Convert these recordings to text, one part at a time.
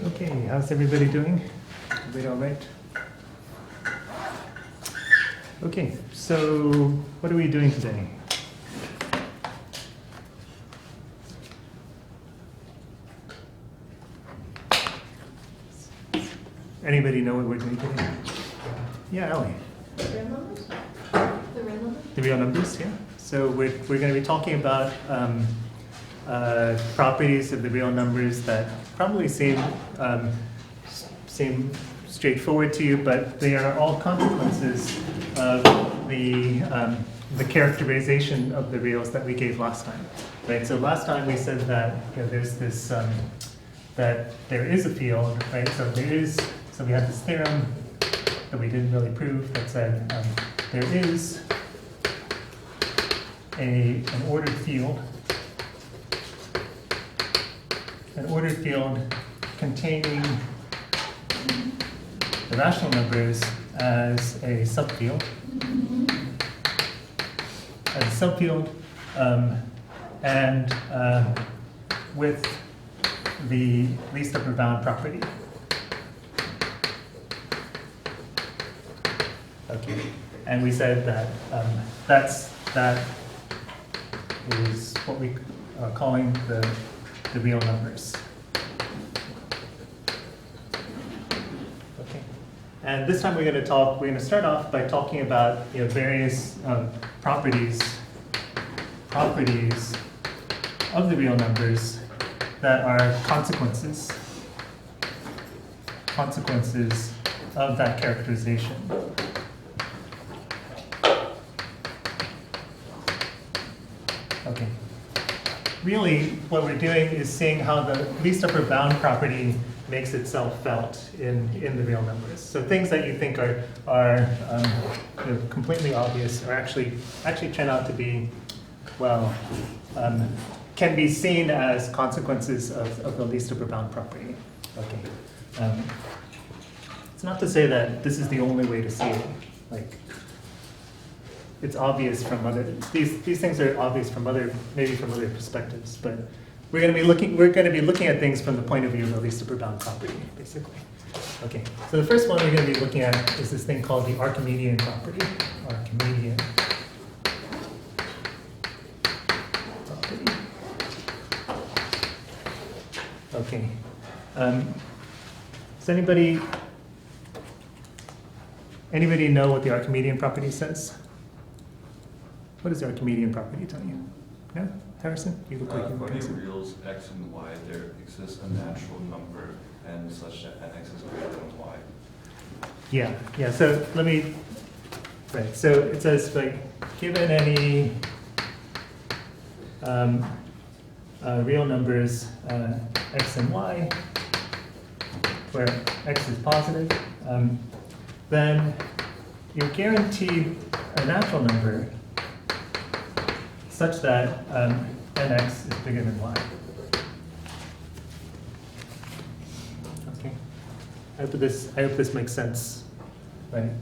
Okay, how's everybody doing? Everybody all right? Okay, so what are we doing today? Anybody know what we're doing today? Yeah, Ellie. The real numbers? The real numbers? The real numbers, yeah. So we're going to be talking about properties of the real numbers that probably seem straightforward to you, but they are all consequences of the characterization of the reals that we gave last time, right? So last time we said that there's this that there is a field, right? So we had this theorem that we didn't really prove that said there is an ordered field containing the rational numbers as a subfield, and with the least upper bound property. Okay, and we said that that is what we are calling the real numbers. Okay, and this time we're going to start off by talking about various properties of the real numbers that are consequences of that characterization. Okay. Really, what we're doing is seeing how the least upper bound property makes itself felt in the real numbers. So things that you think are completely obvious are actually turn out to be, well, can be seen as consequences of the least upper bound property. Okay. It's not to say that this is the only way to see it. Like, it's obvious from these things are obvious from maybe from other perspectives, but we're going to be looking at things from the point of view of the least upper bound property, basically. Okay. So the first one we're going to be looking at is this thing called the Archimedian property. Archimedian property. Okay. Does anybody know what the Archimedean property says? What does the Archimedean property tell you? No? Harrison? You look like you For think any so. reals x and y, there exists a natural number n such that n x is greater than y. Yeah. So let me. Right. So it says, like, given any real numbers x and y, where x is positive, then you're guaranteed a natural number such that nx is bigger than y. Okay. I hope this makes sense, right?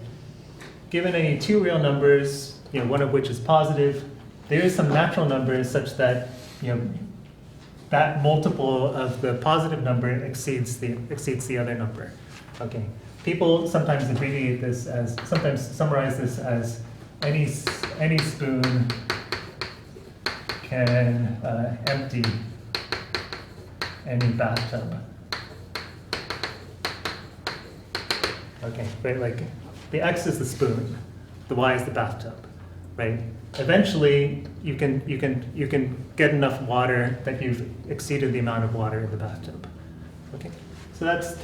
Given any two real numbers, one of which is positive, there is some natural number such that that multiple of the positive number exceeds the other number. Okay. People sometimes summarize this as any spoon can empty any bathtub. Okay, right, like the x is the spoon, the y is the bathtub, right? Eventually, you can get enough water that you've exceeded the amount of water in the bathtub. Okay, so that's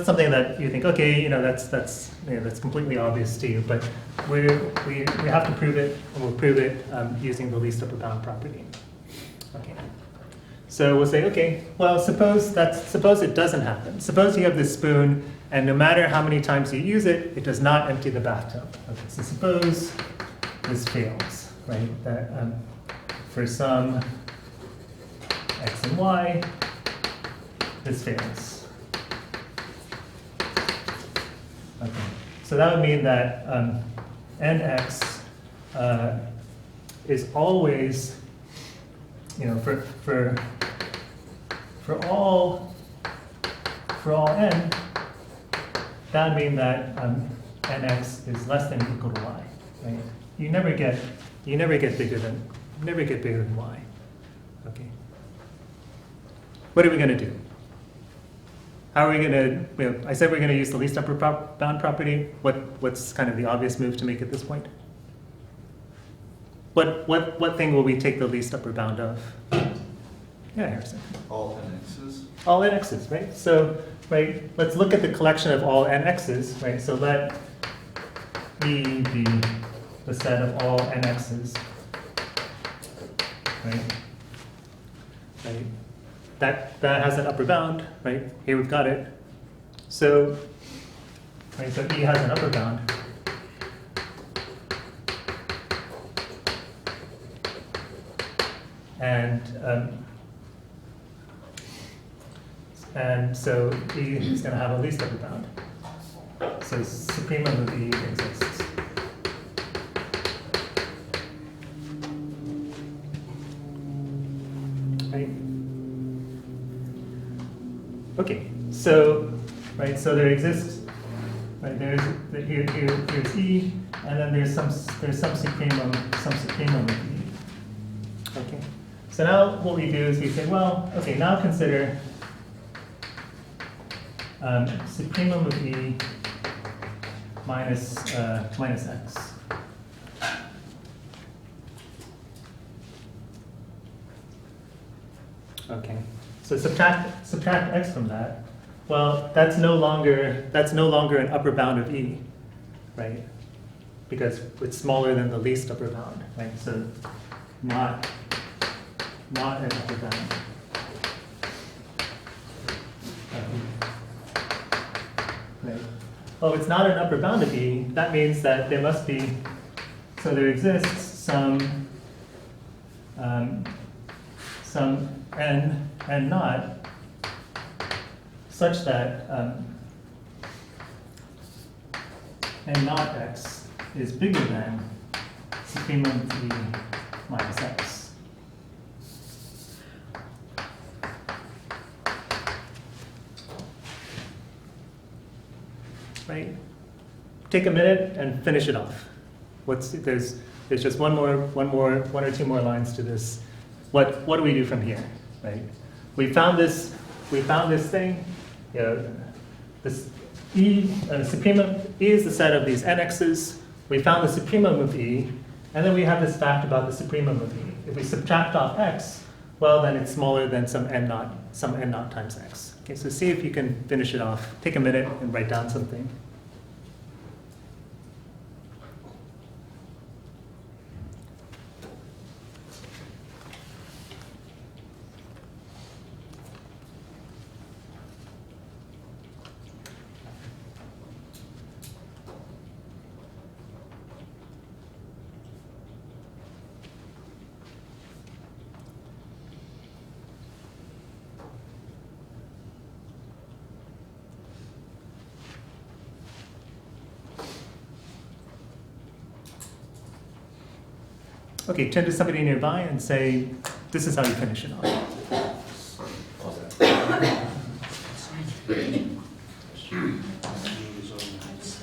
something that you think, okay, that's completely obvious to you, but we have to prove it, and we'll prove it using the least upper bound property. Okay. So we'll say, okay, well, suppose it doesn't happen. Suppose you have this spoon, and no matter how many times you use it, it does not empty the bathtub. Okay, so suppose this fails, right? That for some x and y, this fails. Okay, so that would mean that nx is always, for all for all n, that would mean that nx is less than or equal to y. Right? You never get bigger than y. Okay. What are we going to do? How are we going to? I said we're going to use the least upper bound property. What's kind of the obvious move to make at this point? What thing will we take the least upper bound of? Yeah, Harrison. All nx's? All nx's, right? So, right, let's look at the collection of all nx's, right? So let E be the set of all nx's, right? Right. That has an upper bound, right? Here we've got it. So, right, so E has an upper bound. And so E is going to have a least upper bound. So supremum of E exists. Right? Okay, so there exists, right, here's E, and then there's some supremum of E. Okay. So now what we do is we say, well, okay, now consider supremum of E minus x. Okay. So subtract x from that. Well, that's no longer an upper bound of E, right? Because it's smaller than the least upper bound, right? So not an upper bound. Right. Oh, it's not an upper bound of E. That means that there must be. So there exists some n naught such that n naught x is bigger than supremum of E minus x. Right? Take a minute and finish it off. There's just one or two more lines to this. What do we do from here? Right? We found this thing. You know, this E supremum E is the set of these nx's. We found the supremum of E, and then we have this fact about the supremum of E. If we subtract off x, well, then it's smaller than some n naught times x. Okay, so see if you can finish it off. Take a minute and write down something. Okay, turn to somebody nearby and say, this is how you finish it off.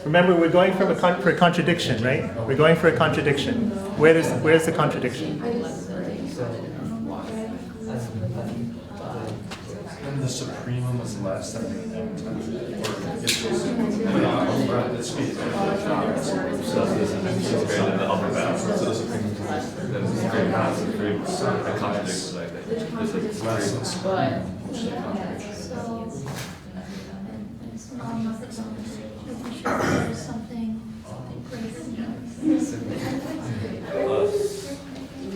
Remember, we're going for a contradiction, right? We're going for a contradiction. Where's the contradiction? And the supremum is less than the n times, or it's So this is greater than the upper bound. So the supremum is greater than the supremum. It contradicts like that. This is less than supremum.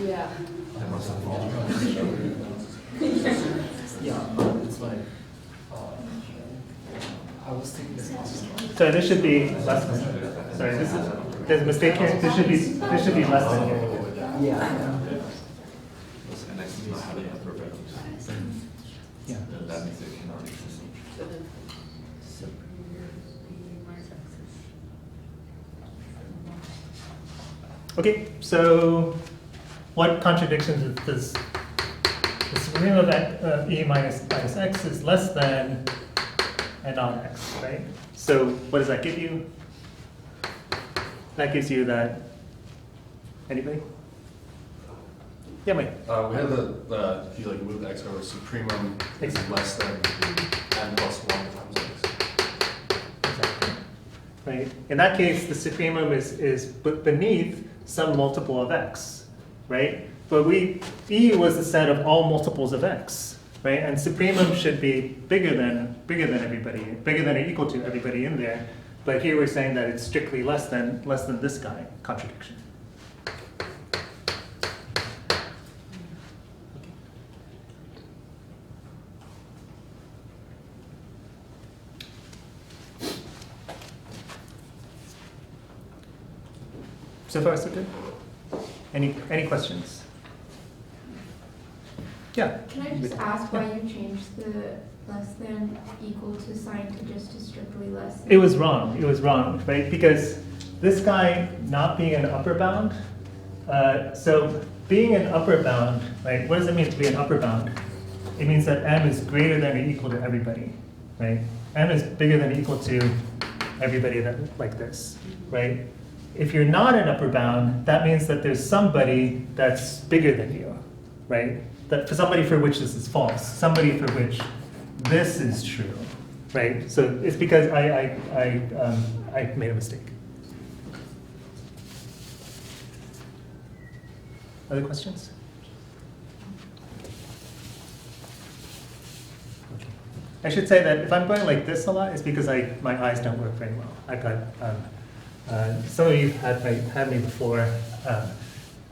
Yeah. Yeah, it's like. I was thinking. So this should be less than. Sorry, there's a mistake here. This should be less than here. Yeah. And x is not having a upper bound. Yeah. And that means it cannot exist. Okay, so what contradictions does the supremum of E minus x is less than and non-x, right? So what does that give you? That gives you that, anybody? Yeah, Mike. We had if you like move x over, supremum is less than n plus 1 times x. Exactly. Right? In that case, the supremum is beneath some multiple of x, right? But E was the set of all multiples of x, right? And supremum should be bigger than everybody, bigger than or equal to everybody in there. But here we're saying that it's strictly less than this guy, contradiction. So far, so good? Any questions? Yeah. Can I just ask why you changed the less than equal to sign to just to strictly less than? It was wrong, right? Because this guy not being an upper bound, so being an upper bound, right? What does it mean to be an upper bound? It means that m is greater than or equal to everybody, right? M is bigger than or equal to everybody that like this, right? If you're not an upper bound, that means that there's somebody that's bigger than you, right? That for somebody for which this is false, somebody for which this is true, right? So it's because I made a mistake. Other questions? Okay. I should say that if I'm going like this a lot, it's because my eyes don't work very well. I've got some of you had me before.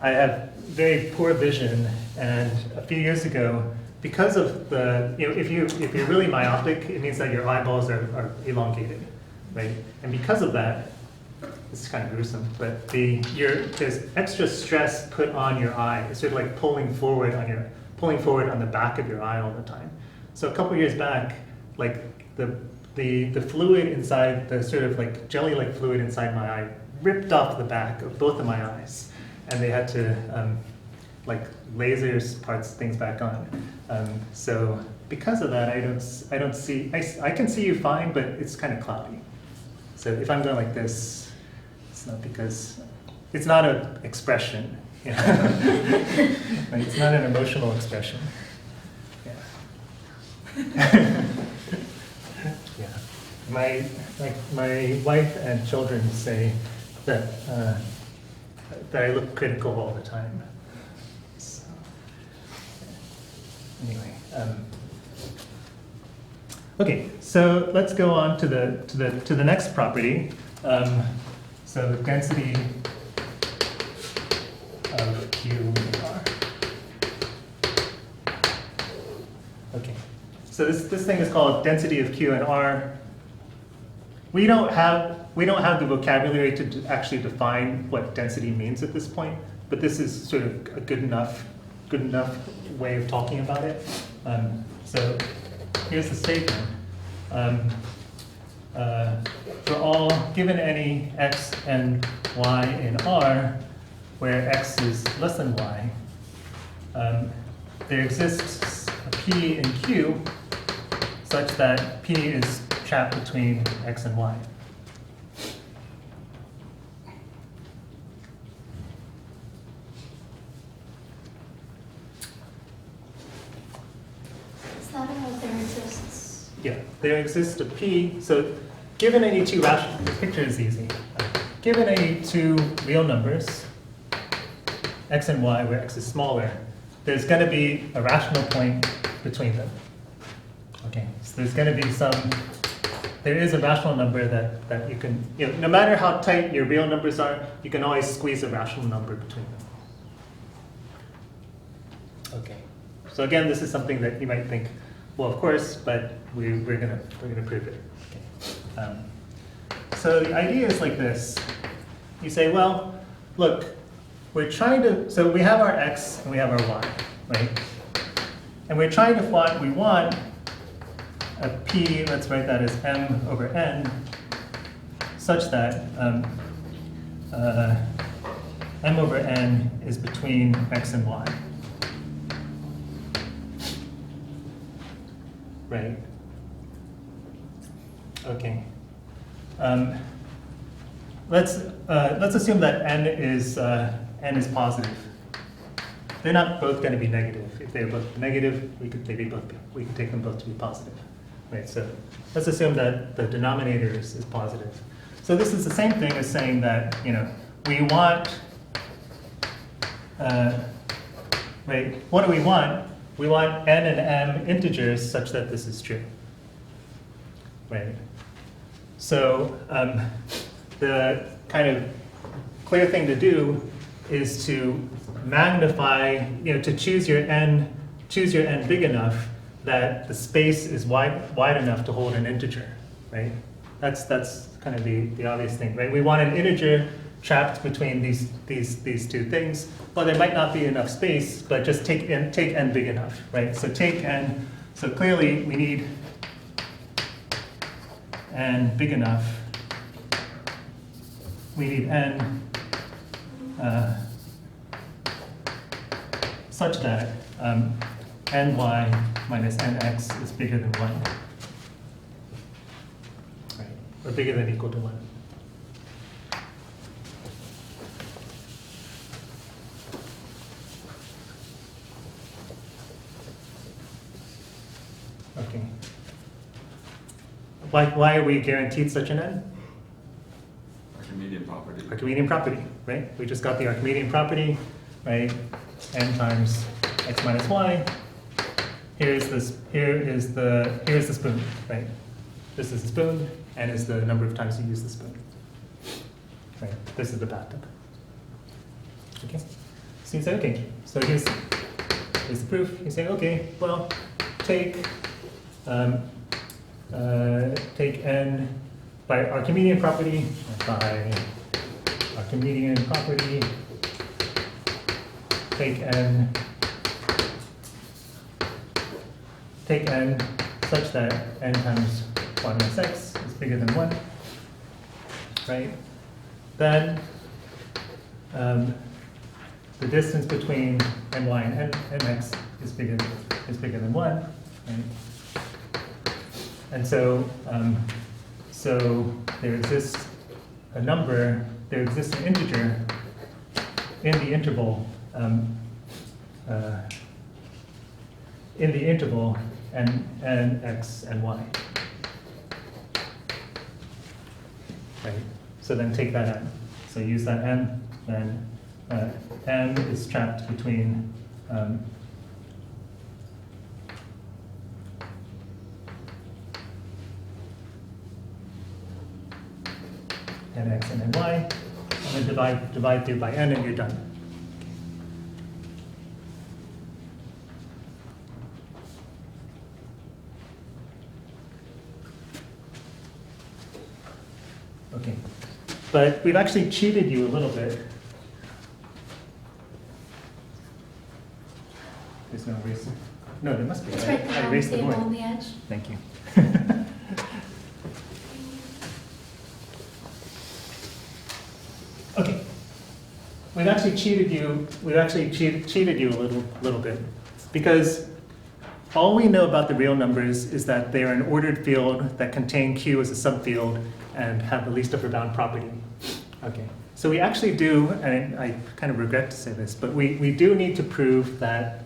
I have very poor vision, and a few years ago, because of if you're really myopic, it means that your eyeballs are elongated, right? And because of that, this is kind of gruesome, but there's extra stress put on your eye. It's sort of like pulling forward on the back of your eye all the time. So a couple years back, like the fluid inside, the sort of like jelly-like fluid inside my eye ripped off the back of both of my eyes, and they had to like lasers parts things back on. So because of that, I don't see. I can see you fine, but it's kind of cloudy. So if I'm going like this, it's not because it's not an expression. You know? Like, it's not an emotional expression. Yeah. Yeah. My wife and children say that I look critical all the time. So, anyway, okay. So let's go on to the next property. So the density of Q and R. Okay. So this thing is called density of Q and R. We don't have the vocabulary to actually define what density means at this point, but this is sort of a good enough way of talking about it. So here's the statement. For all given any x and y in R, where x is less than y, there exists a P in Q such that P is trapped between x and y. Is that how there exists? Yeah, there exists a P. So given any two rational, the picture is easy. Given any two real numbers, x and y, where x is smaller, there's going to be a rational point between them. Okay, so there's going to be there is a rational number that you can, no matter how tight your real numbers are, you can always squeeze a rational number between them. Okay, so again, this is something that you might think, well, of course, but we're gonna prove it. Okay. So the idea is like this. You say, well, look, so we have our x and we have our y, right? And we're trying to find, we want a P, let's write that as m over n, such that m over n is between x and y. Right? Okay. Let's assume that n is positive. They're not both going to be negative. If they're both negative, we could take them both to be positive, right? So let's assume that the denominator is positive. So this is the same thing as saying that we want, right? What do we want? We want n and m integers such that this is true, right? So the kind of clear thing to do is to magnify, to choose your n big enough that the space is wide enough to hold an integer, right? That's kind of the obvious thing, right? We want an integer trapped between these two things. Well, there might not be enough space, but just take n big enough, right? So take n. So clearly we need n big enough. We need n such that ny minus nx is bigger than 1, right? Or bigger than or equal to 1. Okay. Why are we guaranteed such an n? Archimedean property. Archimedean property, right? We just got the Archimedean property, right? N times x minus y. Here is the spoon, right? This is the spoon, n is the number of times you use the spoon. Right? This is the bathtub. Okay? So you say, okay, so here's the proof. You say, okay, well, take n by Archimedean property, take n such that n times 1 minus x is bigger than 1, right? Then the distance between ny and nx is bigger than 1, right? And so there exists an integer in the interval n x and y. Right. So then take that n. So use that n. Then m is trapped between nx and ny, and then divide through by n, and you're done. Okay, but we've actually cheated you a little bit. There's no eraser. No, there must be. It's right? right I there on the erased the table board. on the edge. Thank you. Okay, we've actually cheated you. We've actually cheated you a little bit, because all we know about the real numbers is that they are an ordered field that contain Q as a subfield and have the least upper bound property. Okay, so we actually do, and I kind of regret to say this, but we do need to prove that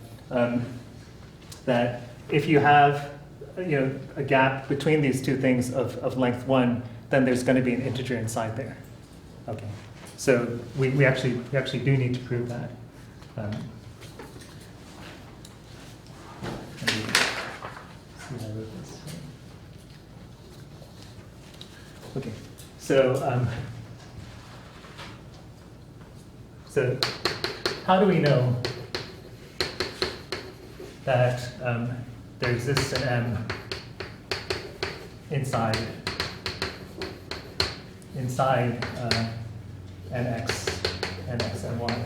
that if you have a gap between these two things of length 1, then there's going to be an integer inside there. Okay. So we actually do need to prove that. Okay, so how do we know that there exists an m inside nx, and y?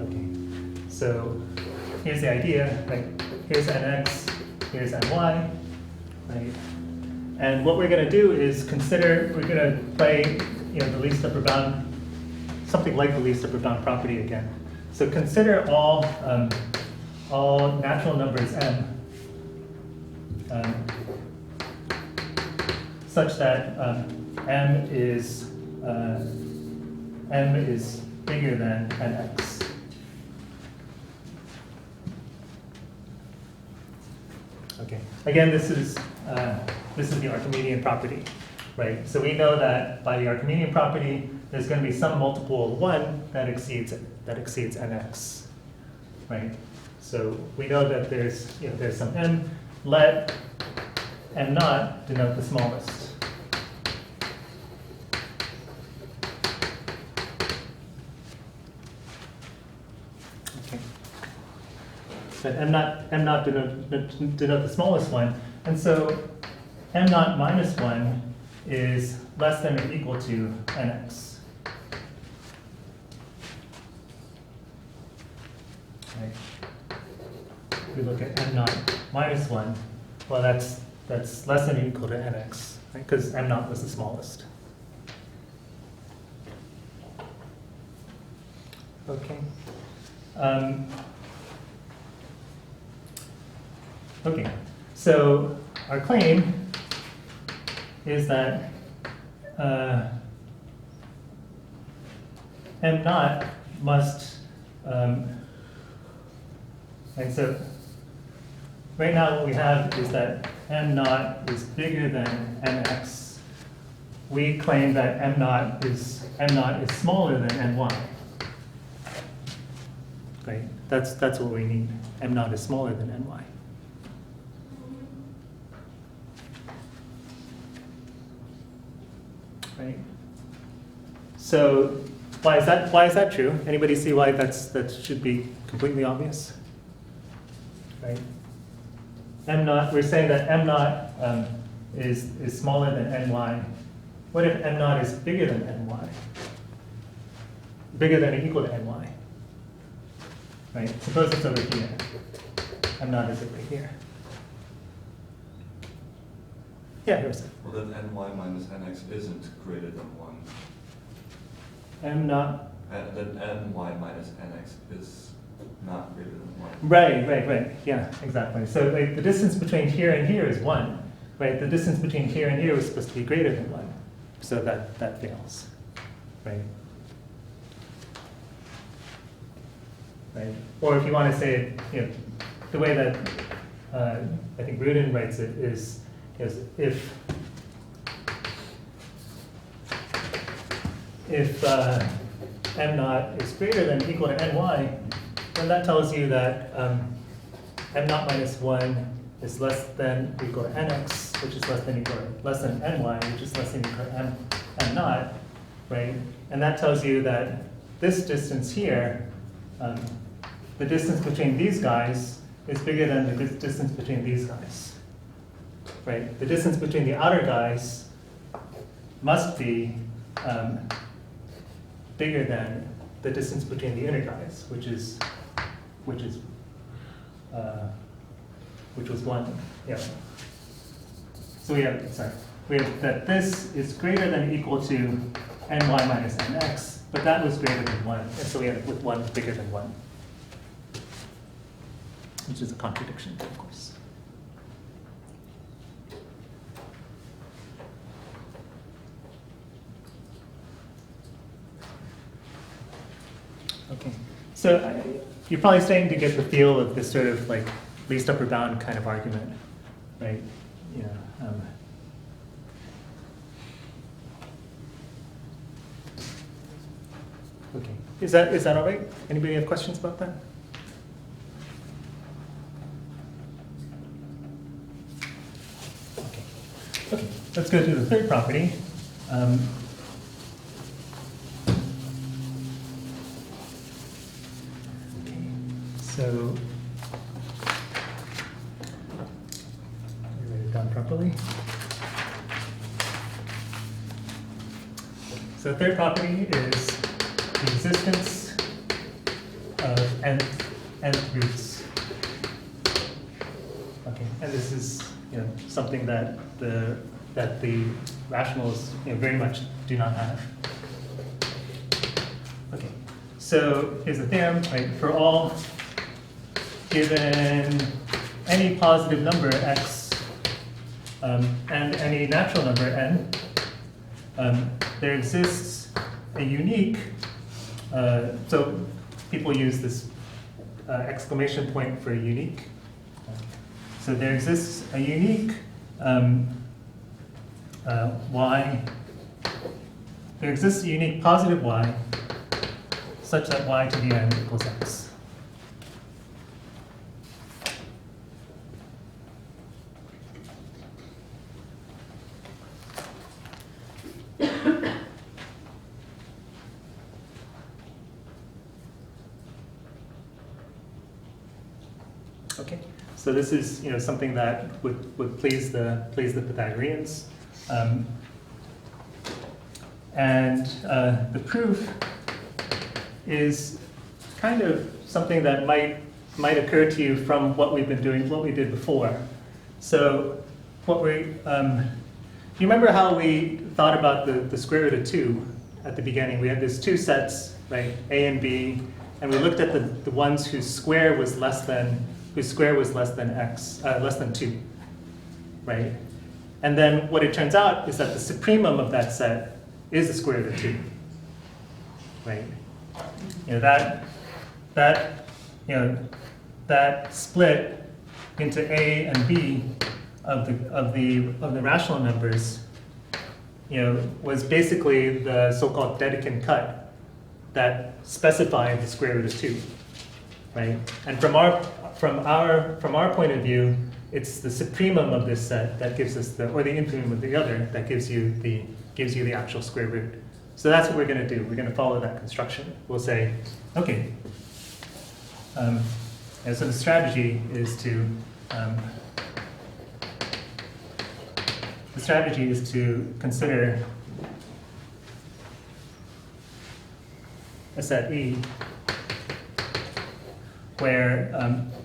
Okay, so here's the idea, right? Here's nx, here's ny, right? And what we're going to do is we're going to play, the least upper bound, something like the least upper bound property again. So consider all all natural numbers m such that m is bigger than nx. Okay. Again, this is the Archimedean property, right? So we know that by the Archimedean property, there's going to be some multiple of 1 that exceeds nx, right? So we know that there's some m. Let m naught denote the smallest. Okay. But m naught denote the smallest one, and so m naught minus 1 is less than or equal to nx. Right. If we look at m naught minus 1, well, that's less than or equal to nx, right? Because m naught was the smallest. Okay. Okay. So our claim is that m naught must, and so right now what we have is that m naught is bigger than nx. We claim that m naught is smaller than ny. Right? That's what we need. M naught is smaller than ny. Right? So why is that true? Anybody see why that should be completely obvious? Right? M naught, we're saying that m naught is smaller than ny. What if m naught is bigger than ny? Bigger than or equal to ny? Right? Suppose it's over here. M naught is over here. Yeah, here's it. Well, then ny minus nx isn't greater than 1. M naught. Then ny minus nx is not greater than 1. Right. Yeah, exactly. So like, the distance between here and here is 1. Right? The distance between here and here was supposed to be greater than 1. So that fails. Right? Right? Or if you want to say it, the way that I think Rudin writes it is if m naught is greater than or equal to ny, then that tells you that m naught minus 1 is less than or equal to nx, which is less than ny, which is less than or equal to m naught, right? And that tells you that this distance here, the distance between these guys is bigger than the distance between these guys, right? The distance between the outer guys must be bigger than the distance between the inner guys, which was 1. Yeah. So we have that this is greater than or equal to ny minus nx, but that was greater than 1, and so we have it with 1 bigger than 1, which is a contradiction, of course. Okay, so you're probably starting to get the feel of this sort of like least upper bound kind of argument, right? Yeah. Okay, is that all right? Anybody have questions about that? Okay, let's go to the third property. Okay, so write it down properly. So the third property is the existence of nth roots. Okay, and this is something that the rationals very much do not have. Okay, so here's the theorem, right? For all given any positive number x and any natural number n, there exists a unique, so people use this exclamation point for unique. So there exists a unique y, there exists a unique positive y such that y to the n equals x. Okay, so this is something that would please the Pythagoreans, and the proof is kind of something that might occur to you from what we've been doing, what we did before. So what you remember how we thought about the square root of 2 at the beginning? We had these two sets, right, a and b, and we looked at the ones whose square was less than x, less than 2, right? And then what it turns out is that the supremum of that set is the square root of 2, right? That split into a and b of the rational numbers, was basically the so-called Dedekind cut that specified the square root of 2, right? And from our point of view, it's the supremum of this set that gives us or the infimum of the other that gives you the actual square root. So that's what we're going to do. We're going to follow that construction. We'll say, okay. And so the strategy is to consider a set E where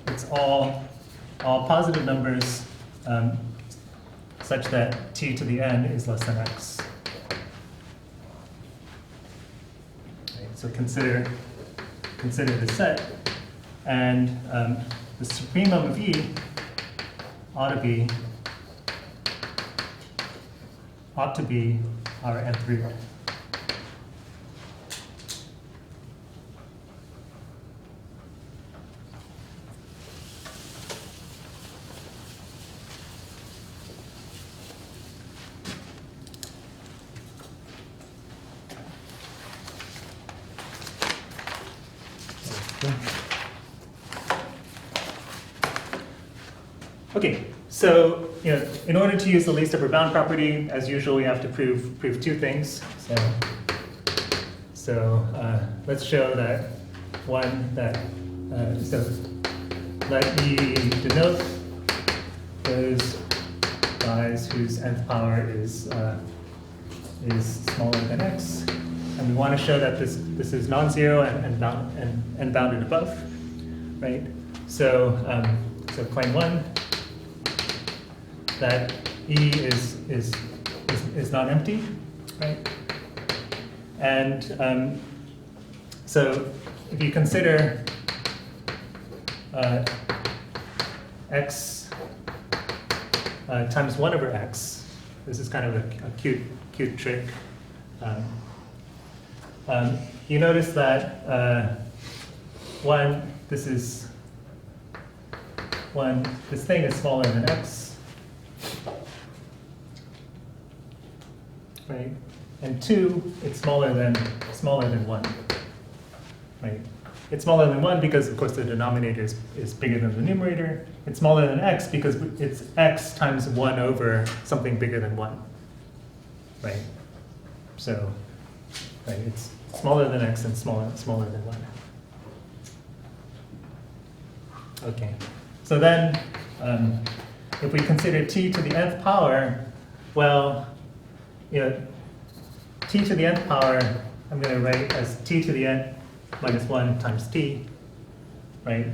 it's all positive numbers such that t to the n is less than x. Right, so consider the set, and the supremum of E ought to be our nth root. Okay, so in order to use the least upper bound property, as usual, we have to prove two things. So let's show that so let E denote those guys whose nth power is smaller than x, and we want to show that this is non-zero and bounded above, right? So claim 1. That E is not empty, right? And so if you consider x times 1 over x, this is kind of a cute trick. You notice that this thing is smaller than x. Right, and 2, it's smaller than 1, right? It's smaller than 1 because, of course, the denominator is bigger than the numerator. It's smaller than x because it's x times 1 over something bigger than 1, right? So, right, it's smaller than x and smaller than 1. Okay, so then if we consider t to the nth power, well, t to the nth power, I'm going to write as t to the n minus 1 times t, right?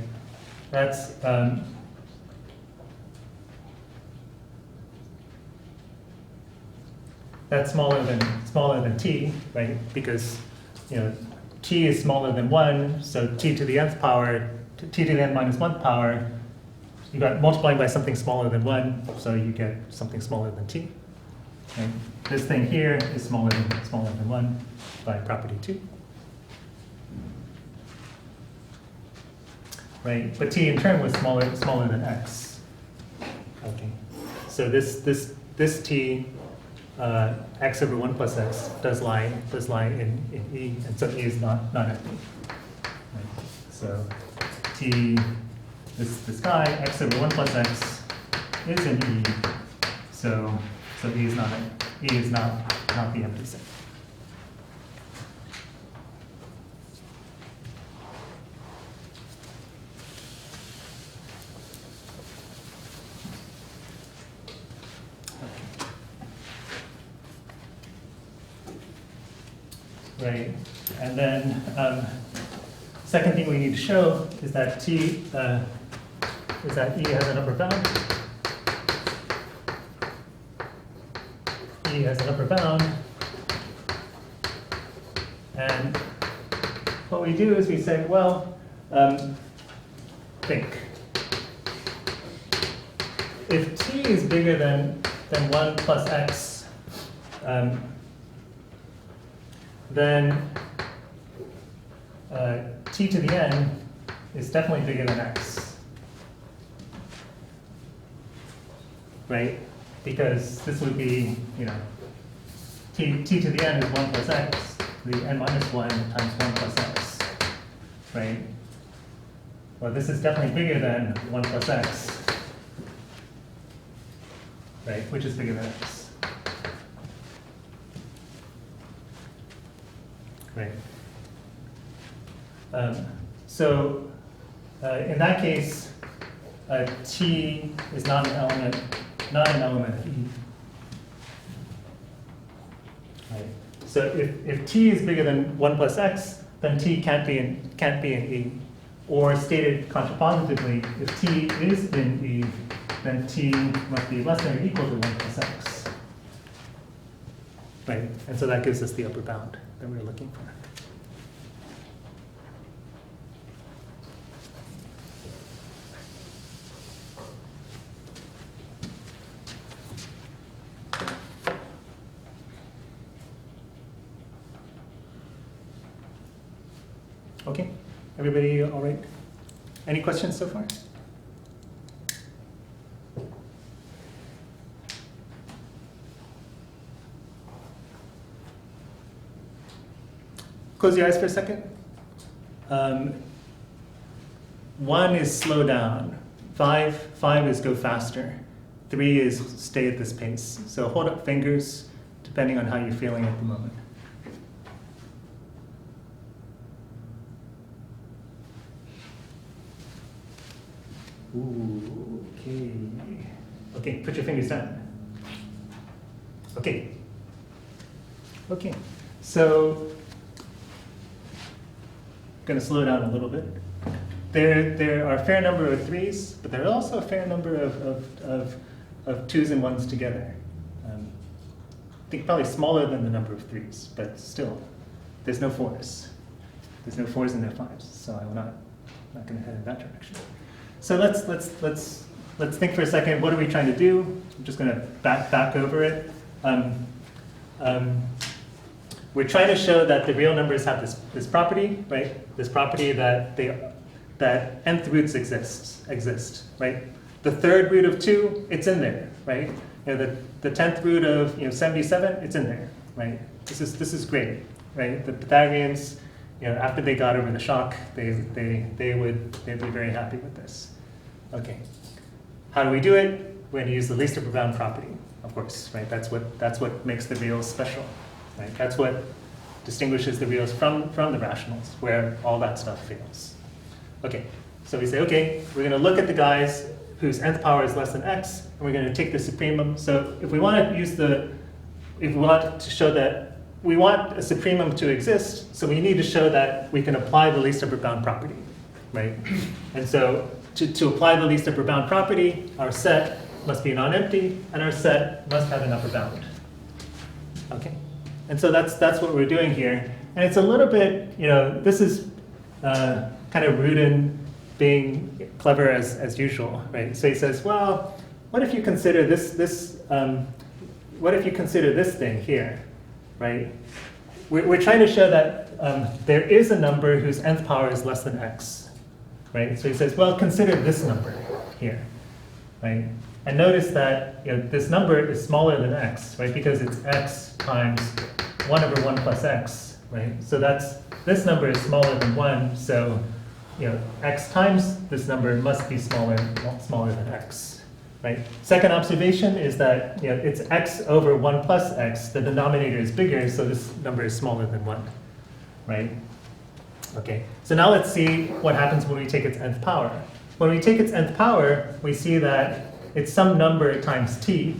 That's smaller than t, right? Because t is smaller than 1, so t to the nth power t to the n minus 1th power, you got multiplying by something smaller than 1, so you get something smaller than t. Okay? This thing here is smaller than 1 by property 2. Right? But t in turn was smaller than x. Okay. So this t, x over 1 plus x does lie in E, and so E is not empty. Right? So t, this guy, x over 1 plus x is in E, so E is not the empty set. Right, and then second thing we need to show is that E has an upper bound. E has an upper bound, and what we do is we say, well, think if t is bigger than 1 plus x, then t to the n is definitely bigger than x, right? Because this would be, t to the n is 1 plus x, the n minus 1 times 1 plus x, right? Well, this is definitely bigger than 1 plus x, right? Which is bigger than x. Right. So in that case, t is not an element of E. Right. So if t is bigger than 1 plus x, then t can't be in E. Or stated contrapositively, if t is in E, then t must be less than or equal to 1 plus x. Right. And so that gives us the upper bound that we're looking for. Okay, everybody all right? Any questions so far? Close your eyes for a second. 1 is slow down. 5 is go faster. 3 is stay at this pace. So hold up fingers depending on how you're feeling at the moment. Ooh, okay. Okay, put your fingers down. Okay. Okay, so I'm going to slow down a little bit. There are a fair number of 3s, but there are also a fair number of 2s and 1s together. I think probably smaller than the number of 3s, but still, there's no 4s. There's no 4s and no 5s, so I'm not going to head in that direction. So let's think for a second. What are we trying to do? I'm just going to back over it. We're trying to show that the real numbers have this property, right? This property that nth roots exist, right? The third root of 2, it's in there, right? The 10th root of 77, it's in there, right? This is great, right? The Pythagoreans, after they got over the shock, they'd be very happy with this. Okay, how do we do it? We're going to use the least upper bound property, of course, right? That's what makes the reals special, right? That's what distinguishes the reals from the rationals, where all that stuff fails. Okay, so we say, okay, we're going to look at the guys whose nth power is less than x, and we're going to take the supremum. So if we want to show that we want a supremum to exist, so we need to show that we can apply the least upper bound property, right? And so to apply the least upper bound property, our set must be non-empty, and our set must have an upper bound. Okay, and so that's what we're doing here, and it's a little bit, this is kind of being clever as usual, right? So he says, well, what if you consider what if you consider this thing here, right? We're trying to show that there is a number whose nth power is less than x, right? So he says, well, consider this number here, right? And notice that this number is smaller than x, right? Because it's x times 1 over 1 plus x, right? So this number is smaller than 1, so x times this number must be smaller than x, right? Second observation is that it's x over 1 plus x. The denominator is bigger, so this number is smaller than 1, right? Okay, so now let's see what happens when we take its nth power. When we take its nth power, we see that it's some number times t,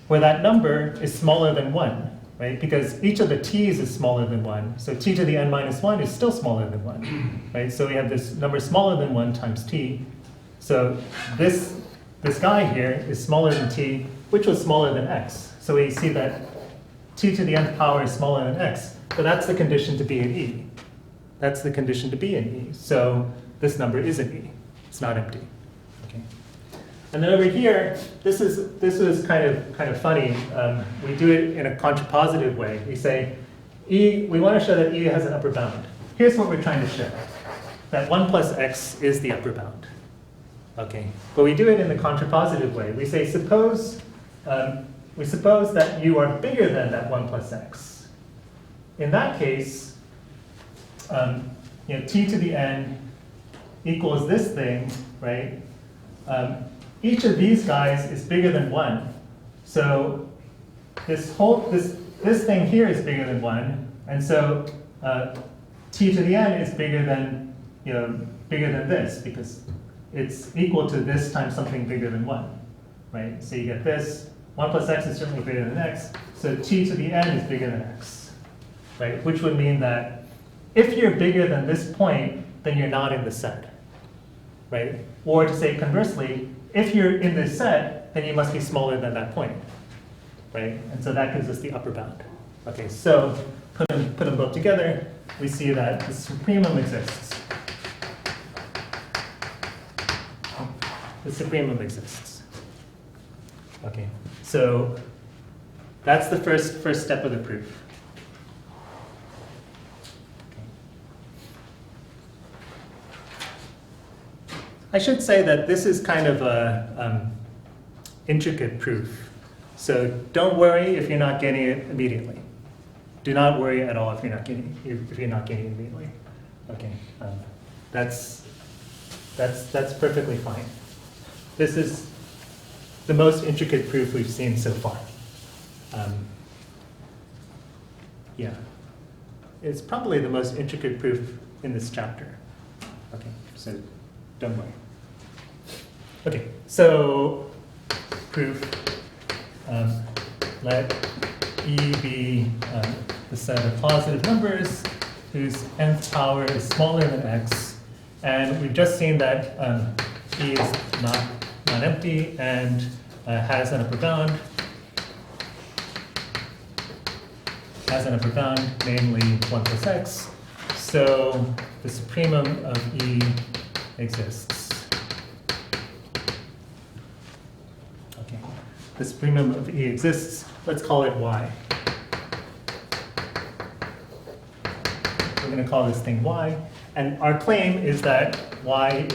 where that number is smaller than 1, right? Because each of the t's is smaller than 1, so t to the n minus 1 is still smaller than 1, right? So we have this number smaller than 1 times t. So this guy here is smaller than t, which was smaller than x. So we see that t to the nth power is smaller than x. So that's the condition to be in E. That's the condition to be in E. So this number is in E. It's not empty. Okay. And then over here, this is kind of funny. We do it in a contrapositive way. We say E. We want to show that E has an upper bound. Here's what we're trying to show: that 1 plus x is the upper bound. Okay, but we do it in the contrapositive way. We say suppose that you are bigger than that 1 plus x. In that case, t to the n equals this thing, right? Each of these guys is bigger than 1. So this thing here is bigger than 1, and so t to the n is bigger than this, because it's equal to this times something bigger than 1, right? So you get this. 1 plus x is certainly bigger than x, so t to the n is bigger than x, right? Which would mean that if you're bigger than this point, then you're not in the set, right? Or to say conversely, if you're in this set, then you must be smaller than that point, right? And so that gives us the upper bound. Okay, so put them both together, we see that the supremum exists. The supremum exists. Okay, so that's the first step of the proof. I should say that this is kind of a intricate proof. So don't worry if you're not getting it immediately. Do not worry at all if you're not getting it immediately. Okay, that's perfectly fine. This is the most intricate proof we've seen so far. Yeah, it's probably the most intricate proof in this chapter. Okay, so don't worry. Okay, so proof, let E be the set of positive numbers whose nth power is smaller than x, and we've just seen that E is not empty and has an upper bound. Has an upper bound, namely 1 plus x. So the supremum of E exists. Okay, the supremum of E exists. Let's call it Y. We're going to call this thing Y, and our claim is that Y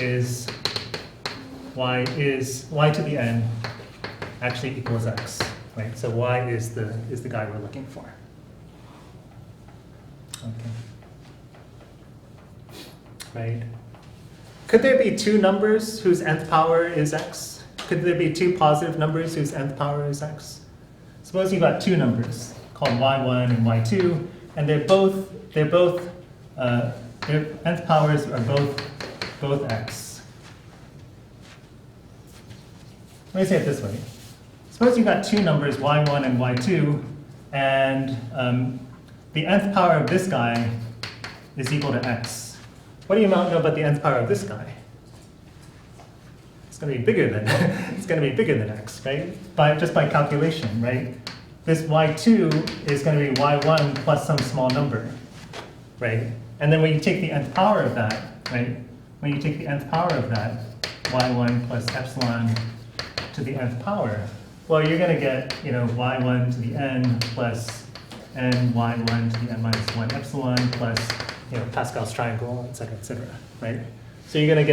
to the n actually equals x, right? So Y is the guy we're looking for. Okay. Right. Could there be two numbers whose nth power is x? Could there be two positive numbers whose nth power is x? Suppose you've got two numbers called y1 and y2, and their nth powers are both x. Let me say it this way. Suppose you've got two numbers, y1 and y2, and the nth power of this guy is equal to x. What do you know about the nth power of this guy? It's going to be bigger than x, right? Just by calculation, right? This y2 is going to be y1 plus some small number, right? And then when you take the nth power of that, right? when you take the nth power of that, y1 plus epsilon to the nth power, well, you're going to get, y1 to the n plus n y1 to the n minus 1 epsilon plus, Pascal's triangle, et cetera, right? So you're going to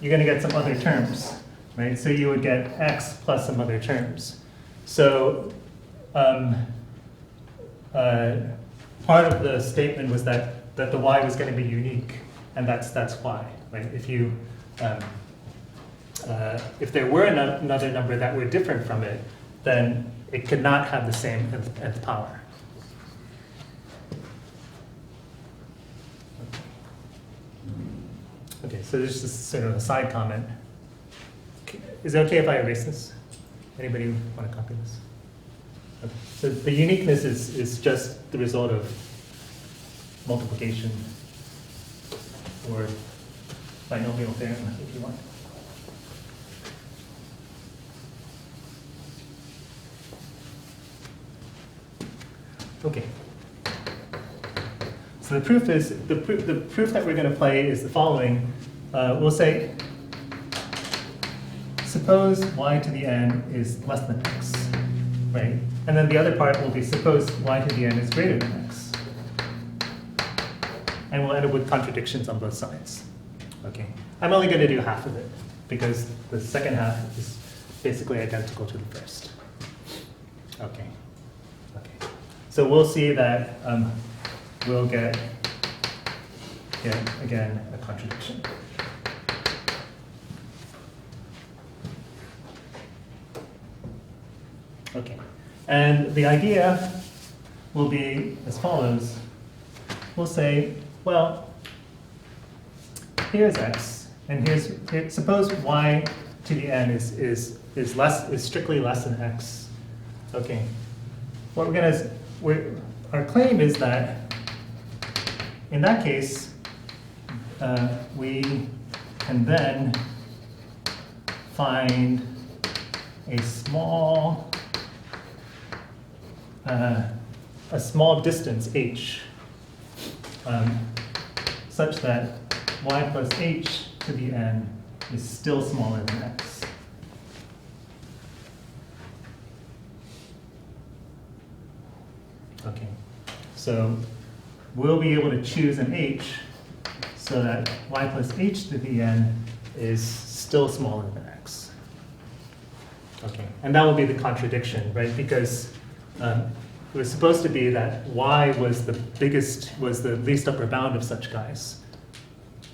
get some other terms, right? So you would get x plus some other terms. So part of the statement was that the y was going to be unique, and that's why, right? If there were another number that were different from it, then it could not have the same nth power. Okay, so there's just sort of a side comment. Is it okay if I erase this? Anybody want to copy this? Okay. So the uniqueness is just the result of multiplication or binomial theorem, if you want. Okay. So the proof is the proof that we're going to play is the following. We'll say, suppose y to the n is less than x, right? And then the other part will be suppose y to the n is greater than x. And we'll end up with contradictions on both sides. Okay. I'm only going to do half of it because the second half is basically identical to the first. Okay. Okay. So we'll see that we'll get again a contradiction. Okay. And the idea will be as follows. We'll say, well, here's x, and suppose y to the n is strictly less than x. Okay. What our claim is that in that case, we can then find a small distance h, such that y plus h to the n is still smaller than x. Okay, so we'll be able to choose an h so that y plus h to the n is still smaller than x. Okay, and that will be the contradiction, right? Because it was supposed to be that y was the least upper bound of such guys,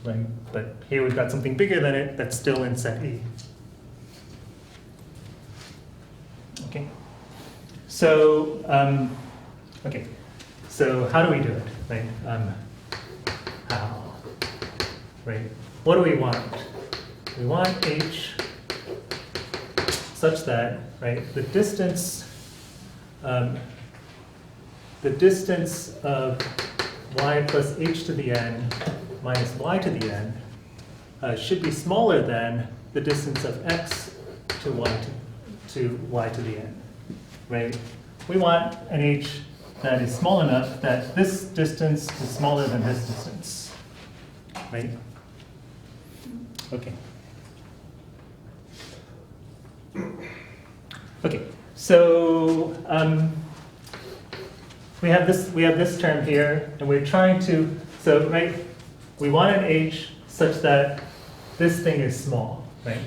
right? But here we've got something bigger than it that's still in set E. Okay, so okay, so how do we do it, right? How, right? What do we want? We want h such that, right, the distance of y plus h to the n minus y to the n should be smaller than the distance of x to y to the n, right? We want an h that is small enough that this distance is smaller than this distance, right? Okay. Okay, so we have this term here, and we're trying to, so right, we want an h such that this thing is small, right?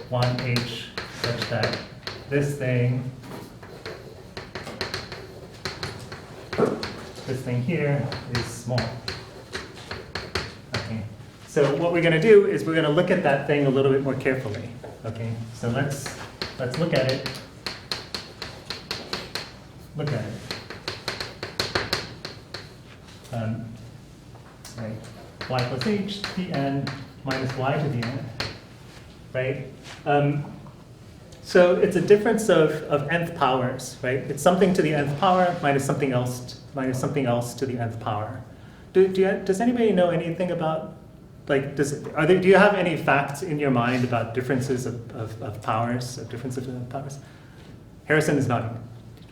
Want h such that this thing here is small. Okay, so what we're going to do is we're going to look at that thing a little bit more carefully. Okay, so let's look at it. Look at it. Right, y plus h to the n minus y to the n, right? So it's a difference of nth powers, right? It's something to the nth power minus something else to the nth power. Does anybody know anything about, like, do you have any facts in your mind about differences of powers, differences of powers? Harrison is nodding.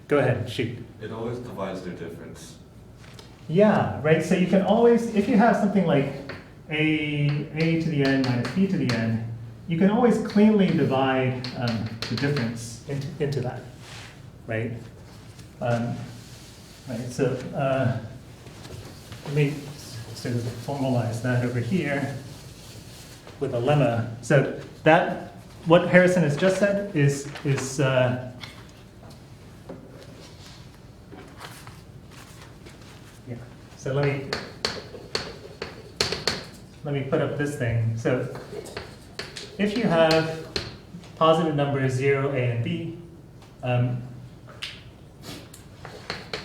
Go ahead, shoot. It always divides their difference. Yeah, right. So you can always, if you have something like a to the n minus b to the n, you can always cleanly divide the difference into that, right? Right. So let me sort of formalize that over here with a lemma. So that what Harrison has just said is yeah. So let me put up this thing. So if you have positive numbers 0, a, and b,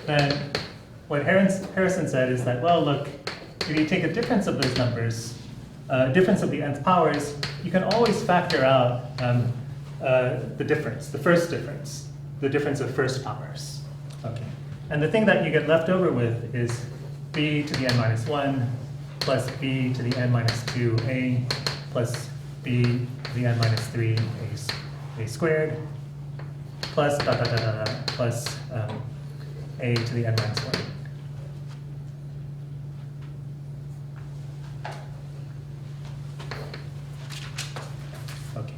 then what Harrison said is that, well, look, if you take a difference of those numbers, difference of the nth powers, you can always factor out the difference, the first difference, the difference of first powers. Okay. And the thing that you get left over with is b to the n minus 1 plus b to the n minus 2a plus b to the n minus 3 a squared plus dot dot dot dot dot plus a to the n minus 1. Okay.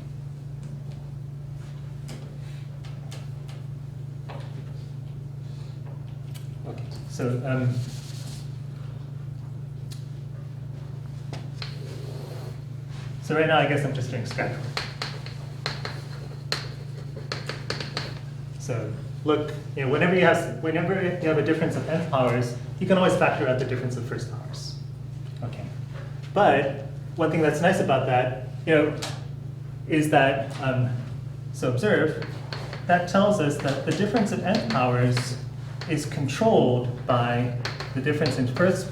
Okay. So right now, I guess I'm just doing scratch work. So look, whenever you have a difference of nth powers, you can always factor out the difference of first powers. Okay. But one thing that's nice about that, is that so observe that tells us that the difference of nth powers is controlled by the difference in first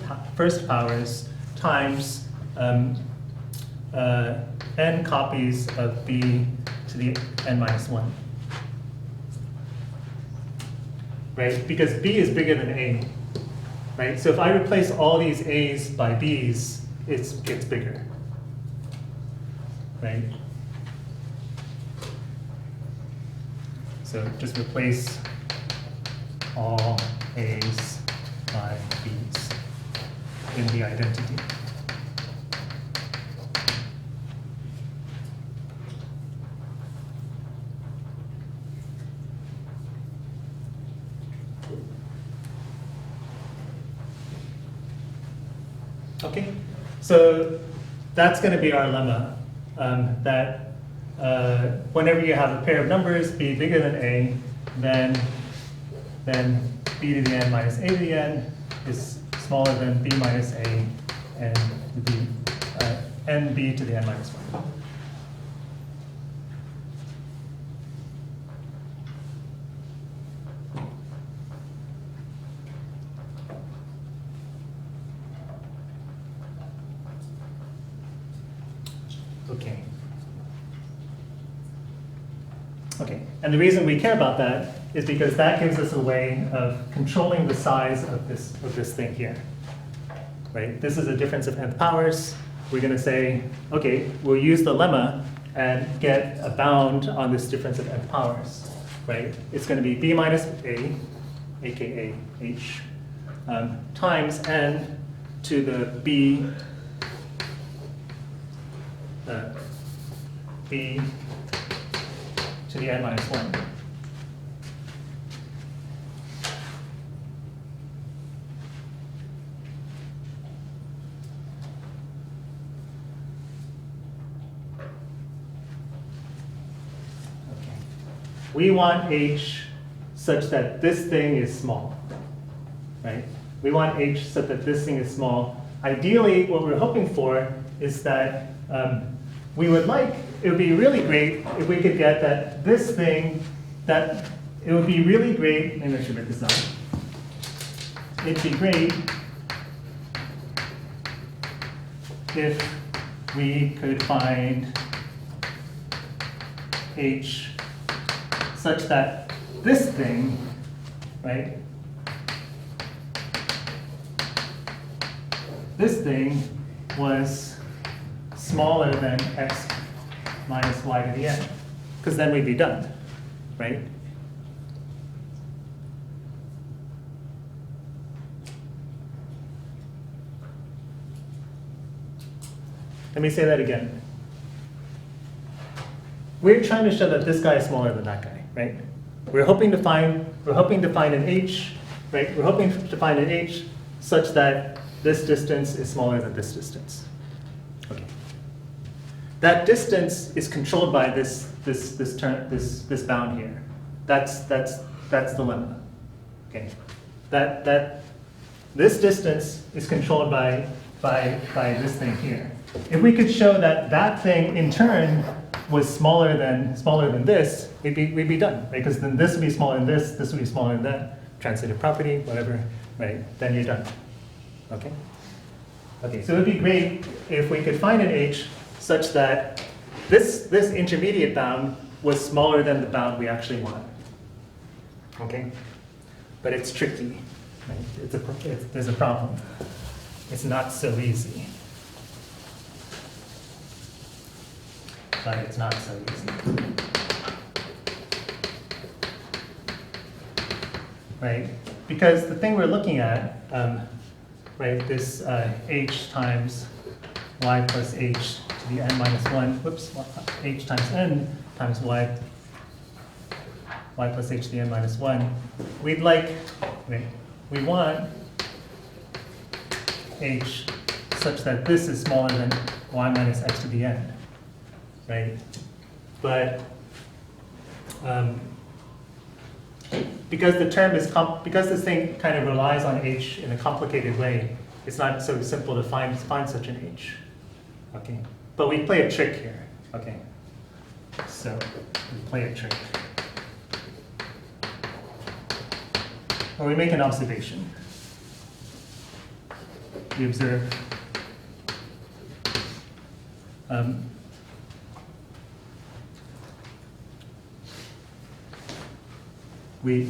powers times n copies of b to the n minus 1. Right? Because b is bigger than a. Right? So if I replace all these a's by b's, it gets bigger. Right? So just replace all a's by b's in the identity. Okay, so that's going to be our lemma, that whenever you have a pair of numbers, b bigger than a, then b to the n minus a to the n is smaller than b minus a, and nb to the n minus 1. Okay. Okay, and the reason we care about that is because that gives us a way of controlling the size of this thing here. Right? This is a difference of nth powers. We're going to say, okay, we'll use the lemma and get a bound on this difference of nth powers. Right? It's going to be b minus a, aka h, times n to the b to the n minus 1. Okay. We want h such that this thing is small, right? We want h such that this thing is small. Ideally, what we're hoping for is that we would like, it would be really great if we could get that this thing, that it would be really great, maybe I should write this down. It'd be great if we could find h such that this thing, right, this thing was smaller than x minus y to the n, because then we'd be done, right? Let me say that again. We're trying to show that this guy is smaller than that guy, right? We're hoping to find an h, right? We're hoping to find an h such that this distance is smaller than this distance. Okay. That distance is controlled by this bound here. That's the lemma. Okay. This distance is controlled by this thing here. If we could show that that thing in turn was smaller than this, we'd be done, right? Because then this would be smaller than this would be smaller than that. Transitive property, whatever, right? Then you're done. Okay. Okay. So it would be great if we could find an h such that this intermediate bound was smaller than the bound we actually want. Okay. But it's tricky. Right? There's a problem. It's not so easy. But it's not so easy. Right? Because the thing we're looking at, right, this h times y plus h to the n minus 1, whoops, h times n times y plus h to the n minus 1, we want h such that this is smaller than y minus x to the n, right? But because because this thing kind of relies on h in a complicated way, it's not so simple to find such an h. Okay, but we play a trick here. Okay, so we play a trick. Or we make an observation. We observe we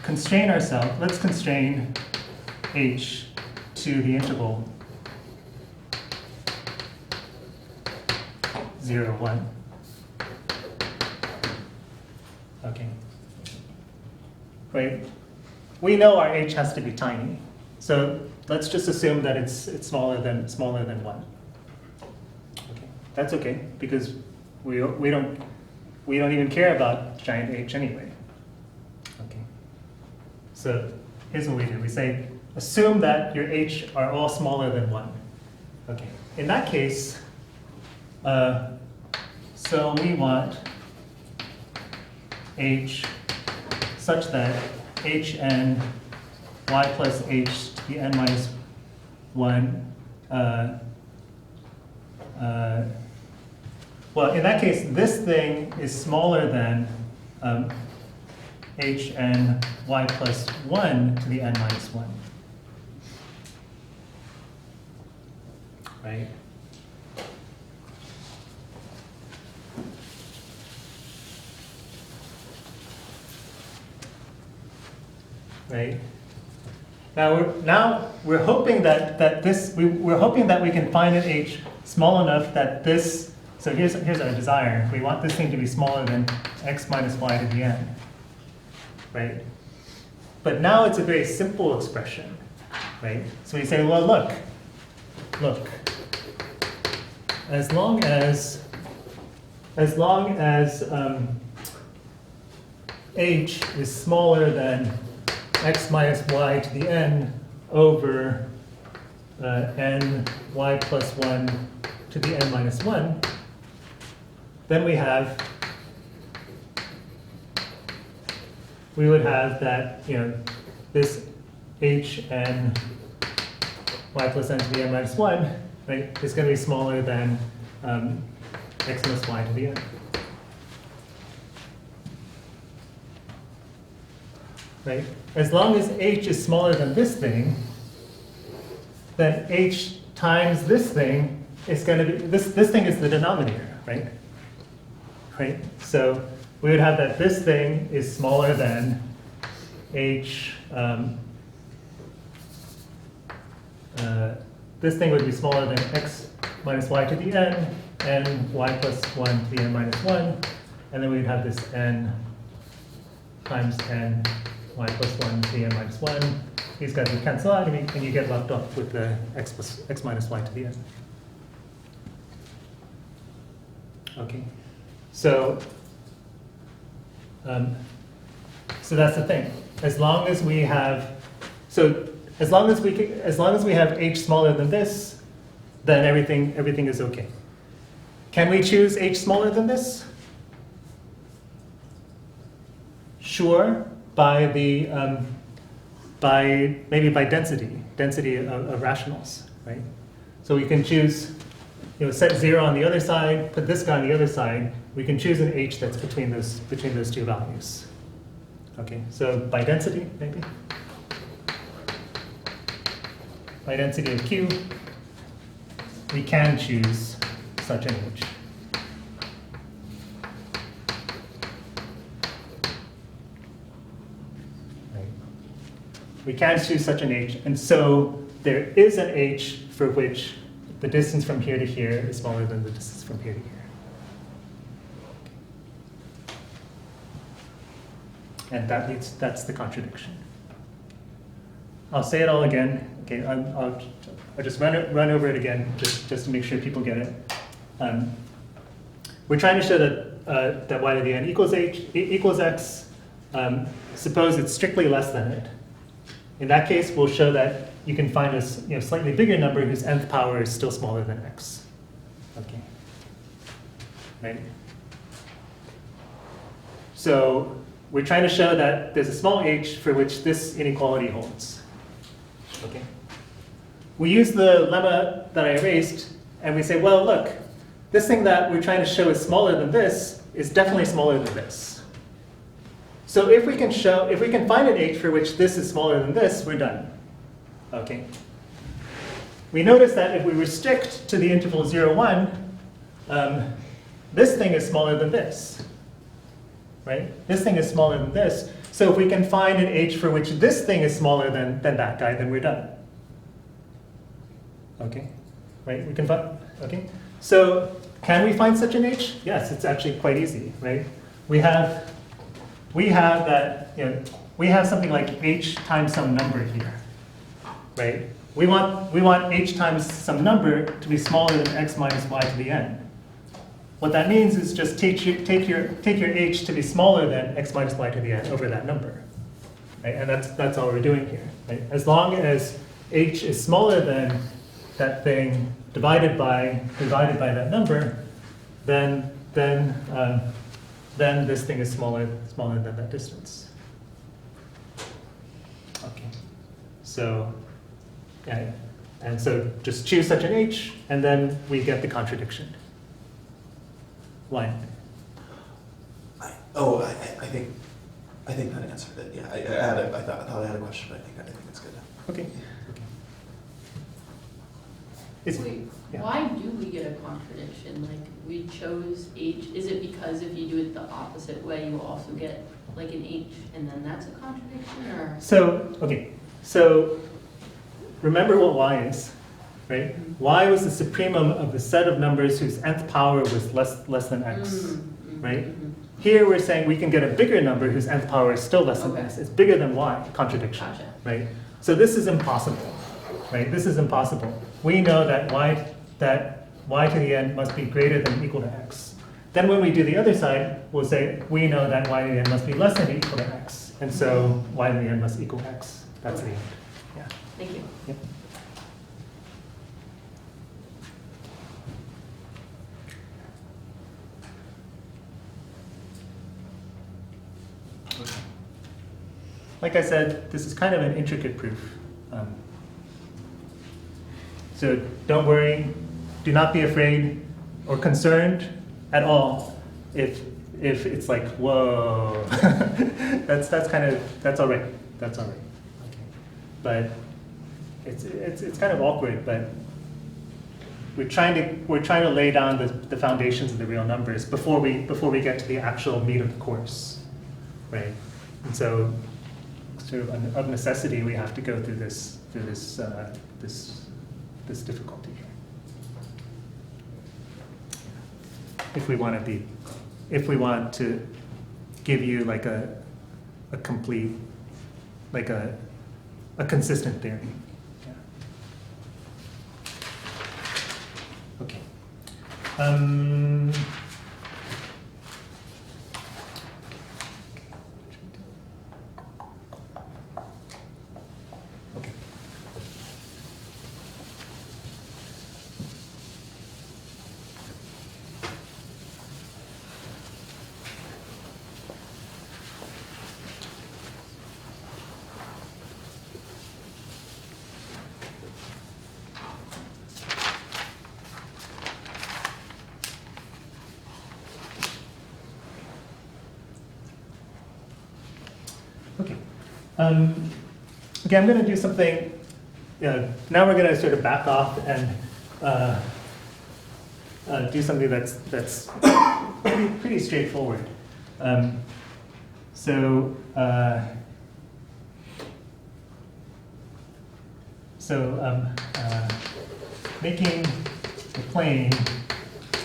constrain ourselves. Let's constrain h to the interval 0, 1. Okay. Right. We know our h has to be tiny, so let's just assume that it's smaller than 1. Okay. That's okay because we don't even care about giant h anyway. Okay. So here's what we do. We say assume that your h are all smaller than 1. Okay. In that case, so we want h such that hn y plus h to the n minus 1. Well, in that case, this thing is smaller than hn y plus 1 to the n minus 1. Right? Right. Now we're hoping that we're hoping that we can find an h small enough that this. So here's our desire. We want this thing to be smaller than x minus y to the n. Right. But now it's a very simple expression. Right. So we say, well, look. As long as h is smaller than x minus y to the n over n y plus 1 to the n minus 1, then we would have that, this h n y plus n to the n minus 1, right, is going to be smaller than x minus y to the n. Right? As long as h is smaller than this thing, then h times this thing is going to be, this thing is the denominator, right? Right? So we would have that this thing is smaller than h, this thing would be smaller than x minus y to the n, and y plus 1 to the n minus 1, and then we'd have this n times n y plus 1 to the n minus 1. These guys would cancel out, and you get left off with the x minus y to the n. Okay, so so that's the thing. As long as we have, as long as we have h smaller than this, then everything is okay. Can we choose h smaller than this? Sure, by the maybe by density of rationals, right? So we can choose, set 0 on the other side, put this guy on the other side. We can choose an h that's between those two values. Okay, so by density, maybe. By density of Q, we can choose such an h. Right. We can choose such an h, and so there is an h for which the distance from here to here is smaller than the distance from here to here. And that's the contradiction. I'll say it all again. Okay, I'll just run over it again, just to make sure people get it. We're trying to show that that y to the n equals x. Suppose it's strictly less than it. In that case, we'll show that you can find a slightly bigger number whose nth power is still smaller than x. Okay. Right. So we're trying to show that there's a small h for which this inequality holds. Okay. We use the lemma that I erased, and we say, well, look, this thing that we're trying to show is smaller than this is definitely smaller than this. So if we can find an h for which this is smaller than this, we're done. Okay. We notice that if we restrict to the interval 0, 1, this thing is smaller than this. Right? This thing is smaller than this. So if we can find an h for which this thing is smaller than that guy, then we're done. Okay? Right? We can find, okay? So can we find such an h? Yes, it's actually quite easy, right? We have that, we have something like h times some number here, right? We want h times some number to be smaller than x minus y to the n. What that means is just take your h to be smaller than x minus y to the n over that number, right? And that's all we're doing here, right? As long as h is smaller than that thing divided by that number, then this thing is smaller than that distance. Okay, so yeah, and so just choose such an h, and then we get the contradiction. Why? I think that answered it. Yeah, I thought I had a question, but I think it's good. Okay. Wait, yeah. why do we get a contradiction? Like, we chose h, is it because if you do it the opposite way, you also get like an h, and then that's a contradiction, or? So remember what y is, right? Y was the supremum of the set of numbers whose nth power was less than x, right? Here we're saying we can get a bigger number whose nth power is still less than x. It's bigger than y, contradiction, Gotcha. right? So this is impossible, right? This is impossible. We know that y to the n must be greater than or equal to x. Then when we do the other side, we'll say we know that y to the n must be less than or equal to x. And so y to the n must equal x. That's the end. Yeah. Thank you. Yep. Like I said, this is kind of an intricate proof. So don't worry, do not be afraid or concerned at all if it's like, whoa. that's all right. That's all right. Okay. But it's kind of awkward, but we're trying to lay down the foundations of the real numbers before we get to the actual meat of the course, right? And so sort of necessity, we have to go through this difficulty here. If we want to give you like a complete, like a consistent theory. Yeah. Okay. Okay, I'm going to do something. Now we're going to sort of back off and do something that's pretty straightforward. Making the plane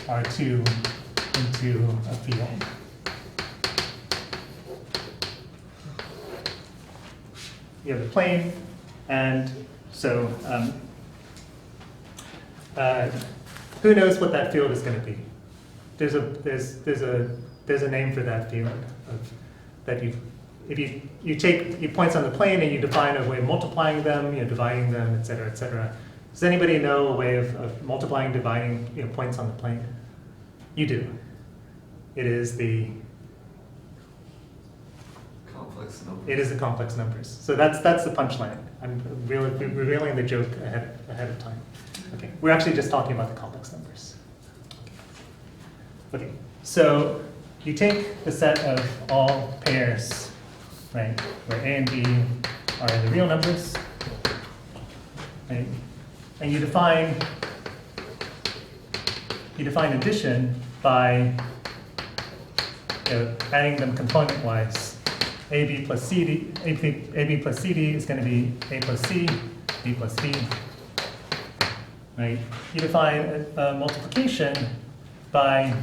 R2 into a field. You have the plane, and so who knows what that field is going to be? There's a name for that field that you take your points on the plane and you define a way of multiplying them, dividing them, et cetera, et cetera. Does anybody know a way of multiplying, dividing points on the plane? You do. It is the Complex numbers. It is the complex numbers. So that's the punchline. I'm revealing the joke ahead of time. Okay, we're actually just talking about the complex numbers. Okay, so you take the set of all pairs, right, where A and B are the real numbers, right, and you define addition by adding them component-wise. AB plus CD is going to be A plus C, B plus B. Right? You define multiplication by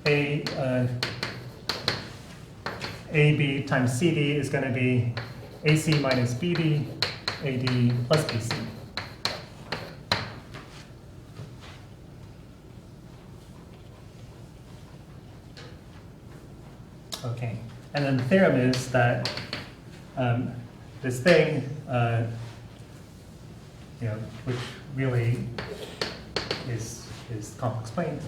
AB times CD is going to be AC minus BD, AD plus BC. Okay. And then the theorem is that this thing, which really is complex plane.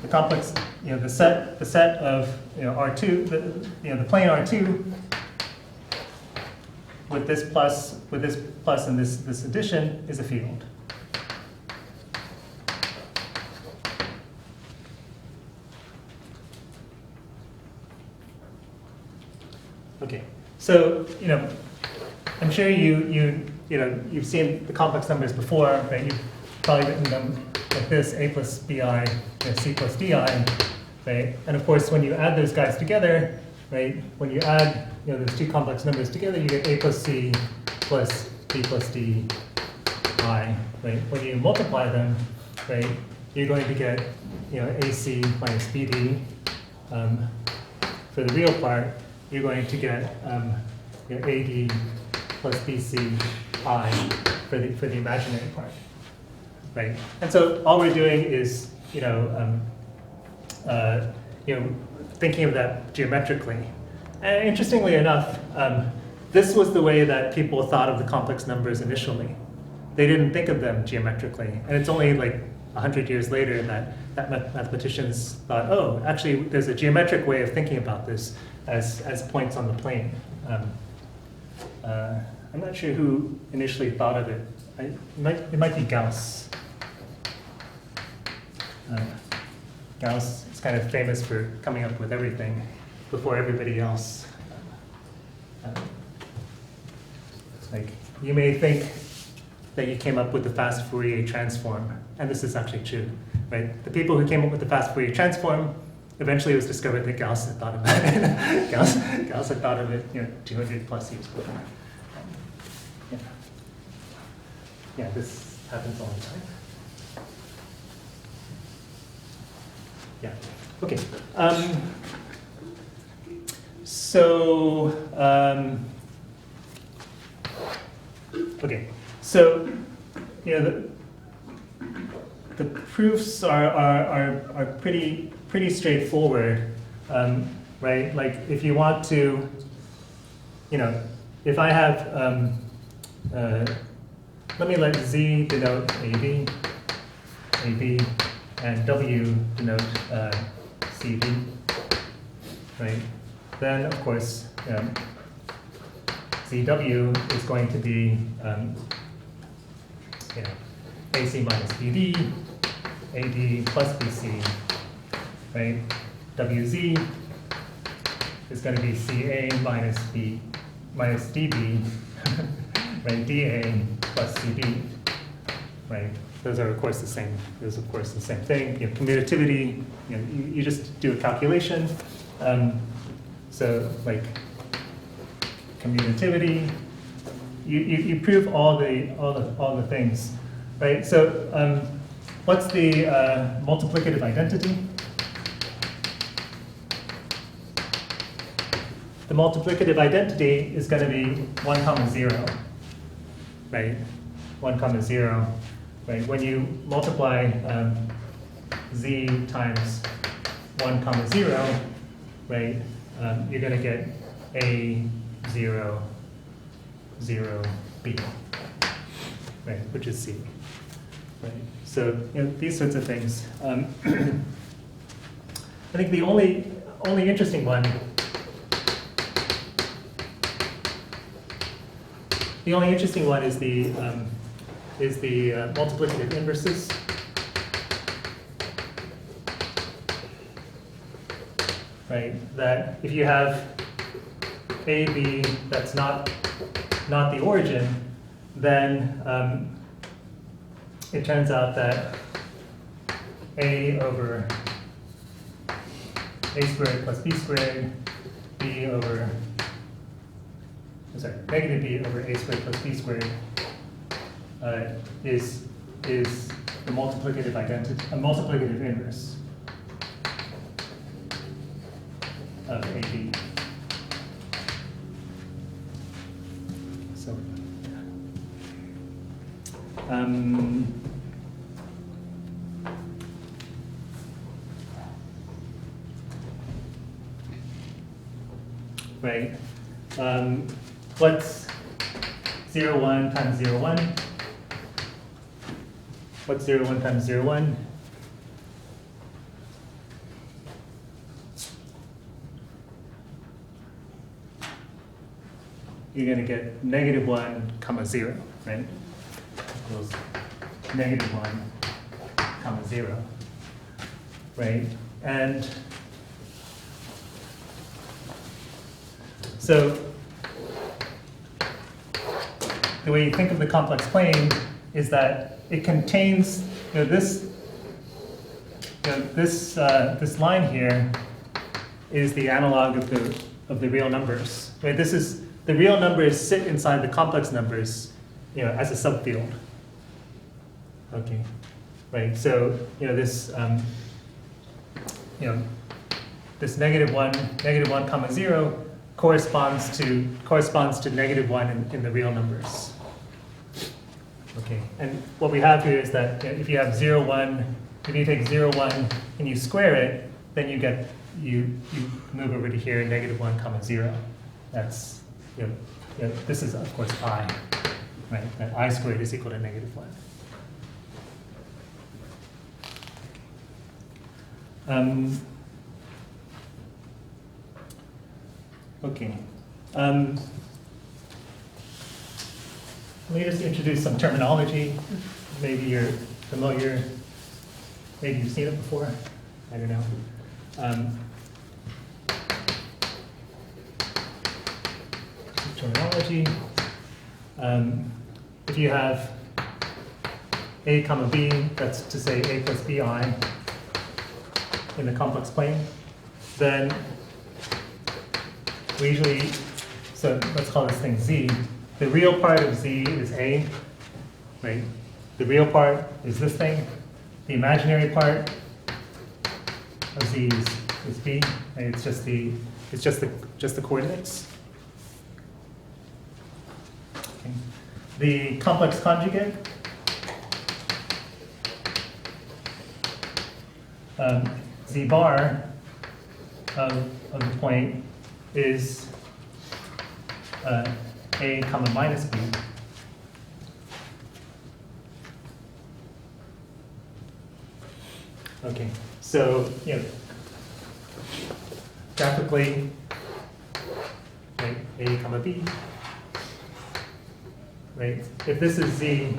The complex, the set of R2, the plane R2 with this plus and this addition is a field. Okay, so I'm sure you've seen the complex numbers before, right? You've probably written them like this: A plus BI, C plus DI, right? And of course, when you add those guys together, right? When you add those two complex numbers together, you get A plus C plus B plus D I, right? When you multiply them, right, you're going to get AC minus BD. For the real part, you're going to get AD plus BC I for the imaginary part, right? And so all we're doing is thinking of that geometrically. And interestingly enough, this was the way that people thought of the complex numbers initially. They didn't think of them geometrically, and it's only like 100 years later that mathematicians thought, oh, actually, there's a geometric way of thinking about this as points on the plane. I'm not sure who initially thought of it. It might be Gauss. Gauss is kind of famous for coming up with everything before everybody else. Like, you may think that you came up with the fast Fourier transform, and this is actually true, right? The people who came up with the fast Fourier transform, eventually it was discovered that Gauss had thought about it. Gauss had thought of it 200 plus years before. Yeah, this happens all the time. Yeah, okay. So the proofs are pretty straightforward, right? Like if you want to, if I have, let me let Z denote AB, and W denote CV, right? Then of course, ZW is going to be AC minus BD, AD plus BC, right? WZ is going to be CA minus minus dB, right, dA plus dB, right? Those are of course the same. Those of course the same thing. You know, commutativity. You know, you just do a calculation. So like commutativity, you prove all the things, right? So what's the multiplicative identity? The multiplicative identity is going to be 1 comma 0, right? 1 comma 0, right? When you multiply z times 1 comma 0, right? You're going to get a 0, 0, b, right? Which is c, right? So you know, these sorts of things. I think the only interesting one. The only interesting one is the multiplicative inverses. Right, that if you have a, b that's not the origin, then it turns out that a over a squared plus b squared, b over, sorry, negative b over a squared plus b squared is the multiplicative identity, a multiplicative inverse of AB. So, right. What's 0, 1 times 0, 1? What's 0, 1 times 0, 1? You're going to get negative 1 comma 0, right? Equals negative 1 comma 0, right? And so the way you think of the complex plane is that it contains, you know, this line here is the analog of the real numbers. Right? This is the real numbers sit inside the complex numbers, you know, as a subfield. Okay, right. So you know this, this negative one comma 0 corresponds to negative 1 in the real numbers. Okay, and what we have here is that if you have 0, 1, if you take 0, 1 and you square it, then you move over to here, negative 1 comma 0. That's, this is of course I, right? That I squared is equal to negative 1. Okay. Let me just introduce some terminology. Maybe you're familiar, maybe you've seen it before, I don't know. Terminology. If you have a comma b, that's to say a plus bi in the complex plane, then we usually, so let's call this thing z. The real part of z is a, right? The real part is this thing. The imaginary part of z is b. And it's just the coordinates. Okay. The complex conjugate. Z bar of the point is a comma minus b. Okay, so graphically, right, a comma b. Right, if this is z,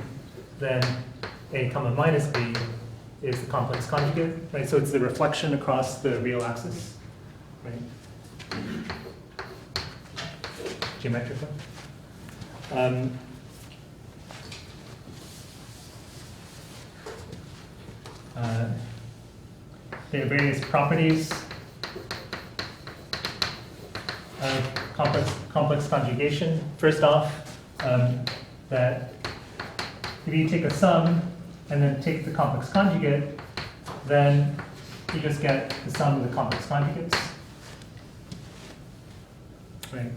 then a comma minus b is the complex conjugate. Right, so it's the reflection across the real axis. Right. geometrically. There are various properties of complex conjugation. First off, that if you take a sum and then take the complex conjugate, then you just get the sum of the complex conjugates. Right.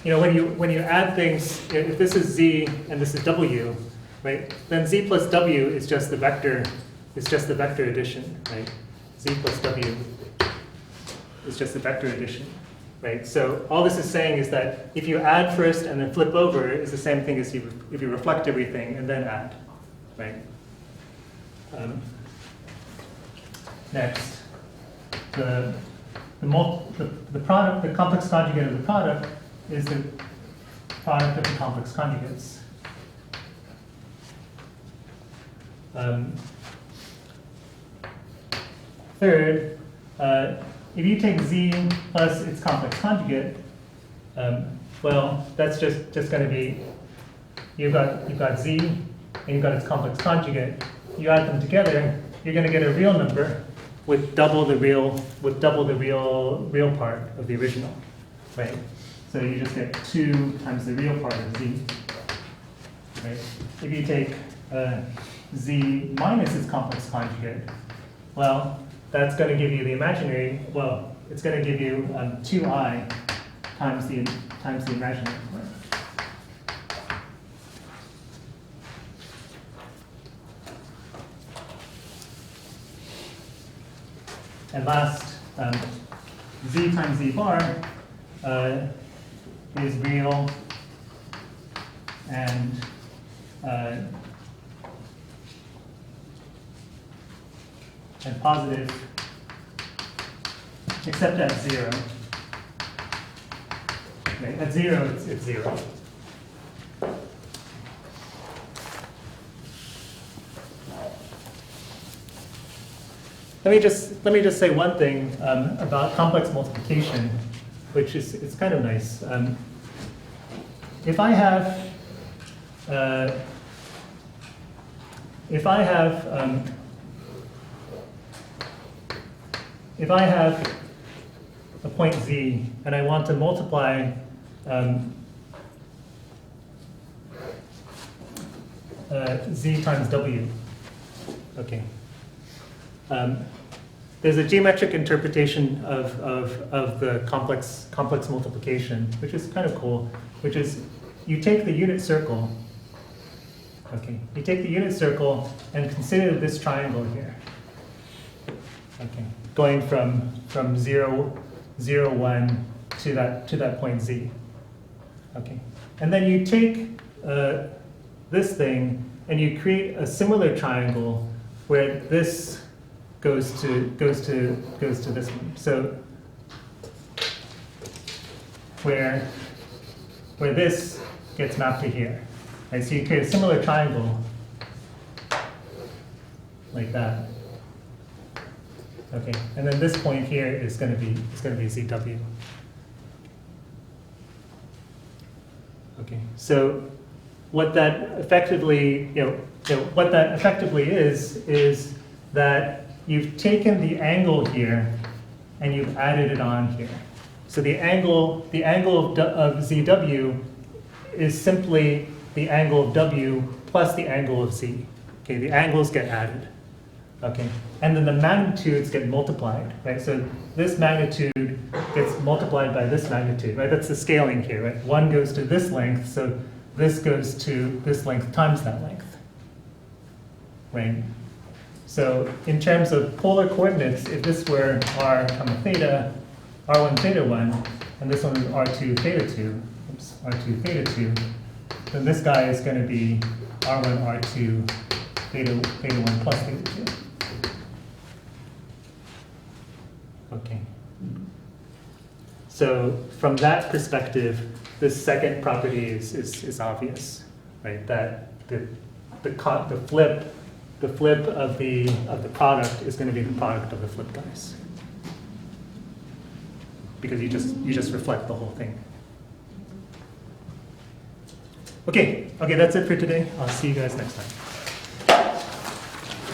You know, when you add things, if this is z and this is w, right? Then z plus w is just the vector. It's just the vector addition, right? Z plus w is just the vector addition, right? So all this is saying is that if you add first and then flip over, is the same thing as if you reflect everything and then add, right? Next, the product, the complex conjugate of the product is the product of the complex conjugates. Third, if you take z plus its complex conjugate, well, that's just going to be you've got z and you've got its complex conjugate. You add them together, you're going to get a real number with double the real part of the original, right? So you just get 2 times the real part of z, right? If you take z minus its complex conjugate, well, that's going to give you the imaginary. Well, it's going to give you 2i times the imaginary part. And last, z times z bar is real and positive, except at 0. Okay, at 0, it's 0. Let me just say one thing about complex multiplication, which is it's kind of nice. If I have a point z and I want to multiply z times w, okay. There's a geometric interpretation of the complex multiplication, which is kind of cool, which is you take the unit circle, okay, you take the unit circle and consider this triangle here, okay, going from 0, 0, 1 to that point z, okay, and then you take this thing and you create a similar triangle where this goes to this one. So where this gets mapped to here. Right? So you create a similar triangle like that. Okay, and then this point here is going to be ZW. Okay, so what that effectively, what that effectively is that you've taken the angle here and you've added it on here. So the angle of ZW is simply the angle of W plus the angle of Z. Okay, the angles get added. Okay, and then the magnitudes get multiplied, right? So this magnitude gets multiplied by this magnitude, right? That's the scaling here, right? 1 goes to this length, so this goes to this length times that length, right? So in terms of polar coordinates, if this were r comma theta, r1 theta 1, and this one is r2 theta 2, oops, r2 theta 2, then this guy is going to be r1 r2 theta 1 plus theta 2. Okay. So from that perspective, this second property is obvious, right? That the flip of the product is going to be the product of the flip guys. because you just reflect the whole thing. Okay, that's it for today. I'll see you guys next time.